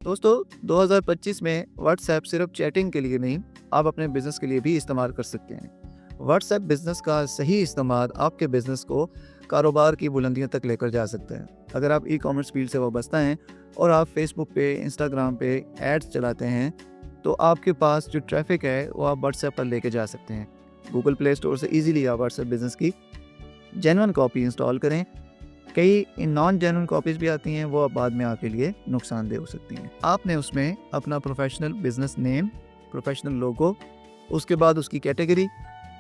दोस्तों 2025 में व्हाट्सएप सिर्फ चैटिंग के लिए नहीं, आप अपने बिजनेस के लिए भी इस्तेमाल कर सकते हैं। व्हाट्सएप बिजनेस का सही इस्तेमाल आपके बिजनेस को कारोबार की बुलंदियों तक लेकर जा सकता है। अगर आप ई कॉमर्स फील्ड से वाबस्ता हैं और आप फेसबुक पे, इंस्टाग्राम पे एड्स चलाते हैं, तो आपके पास जो ट्रैफिक है वो आप व्हाट्सएप पर लेके जा सकते हैं। गूगल प्ले स्टोर से ईजिली आप व्हाट्सएप बिजनेस की जेन्युइन कॉपी इंस्टॉल करें। कई नॉन जेन्युइन कॉपीज़ भी आती हैं, वो अब बाद में आपके लिए नुकसानदेह हो सकती हैं। आपने उसमें अपना प्रोफेशनल बिजनेस नेम, प्रोफेशनल लोगो, उसके बाद उसकी कैटेगरी,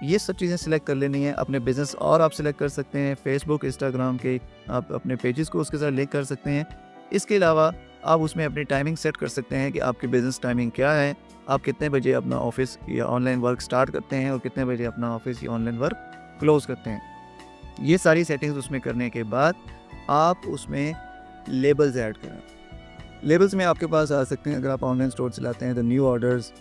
ये सब चीज़ें सिलेक्ट कर लेनी है। अपने बिज़नेस और आप सिलेक्ट कर सकते हैं, फेसबुक, इंस्टाग्राम के आप अपने पेजेस को उसके साथ लिंक कर सकते हैं। इसके अलावा आप उसमें अपनी टाइमिंग सेट कर सकते हैं कि आपकी बिज़नेस टाइमिंग क्या है, आप कितने बजे अपना ऑफिस या ऑनलाइन वर्क स्टार्ट करते हैं और कितने बजे अपना ऑफिस या ऑनलाइन वर्क क्लोज़ करते हैं। ये सारी सेटिंग्स उसमें करने के बाद आप उसमें लेबल्स ऐड करें। लेबल्स में आपके पास आ सकते हैं, अगर आप ऑनलाइन स्टोर चलाते हैं तो न्यू ऑर्डर्स,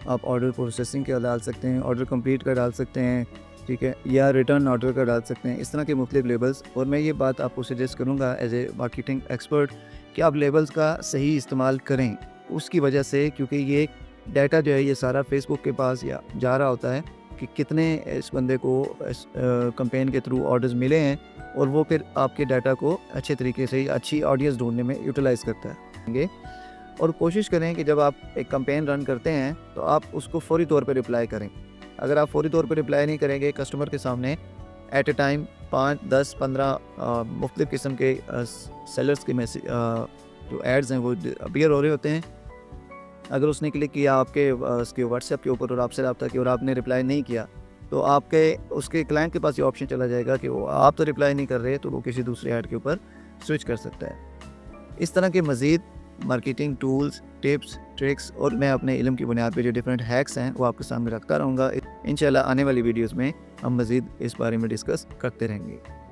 आप ऑर्डर प्रोसेसिंग का डाल सकते हैं, ऑर्डर कंप्लीट का डाल सकते हैं, ठीक है, या रिटर्न ऑर्डर का डाल सकते हैं। इस तरह के मुख्तलिफ लेबल्स। और मैं ये बात आपको सजेस्ट करूँगा एज ए मार्केटिंग एक्सपर्ट कि आप लेबल्स का सही इस्तेमाल करें। उसकी वजह से, क्योंकि ये डाटा जो है ये सारा फेसबुक के पास या जा रहा होता है कि कितने इस बंदे को इस कैंपेन के थ्रू ऑर्डर्स मिले हैं, और वो फिर आपके डाटा को अच्छे तरीके से अच्छी ऑडियंस ढूंढने में यूटिलाइज़ करता है। और कोशिश करें कि जब आप एक कैंपेन रन करते हैं तो आप उसको फौरी तौर पर रिप्लाई करें। अगर आप फौरी तौर पर रिप्लाई नहीं करेंगे कस्टमर के सामने एट ए टाइम 5, 10, 15 मुख्तलिफ़ किस्म के सेलर्स के मैसेज जो एड्स हैं वो अपीयर हो रहे होते हैं। अगर उसने क्लिक किया आपके उसके व्हाट्सएप के ऊपर और आपसे रब्ता किया और आपने रिप्लाई नहीं किया, तो आपके उसके क्लाइंट के पास ये ऑप्शन चला जाएगा कि वो आप तो रिप्लाई नहीं कर रहे, तो वो किसी दूसरे ऐड के ऊपर स्विच कर सकता है। इस तरह के मज़ीद मार्केटिंग टूल्स, टिप्स, ट्रिक्स और मैं अपने इल्म की बुनियाद पे जो डिफरेंट हैक्स हैं वो आपके सामने रखता रहूँगा। इंशाल्लाह आने वाली वीडियोज़ में हम मज़ीद इस बारे में डिस्कस करते रहेंगे।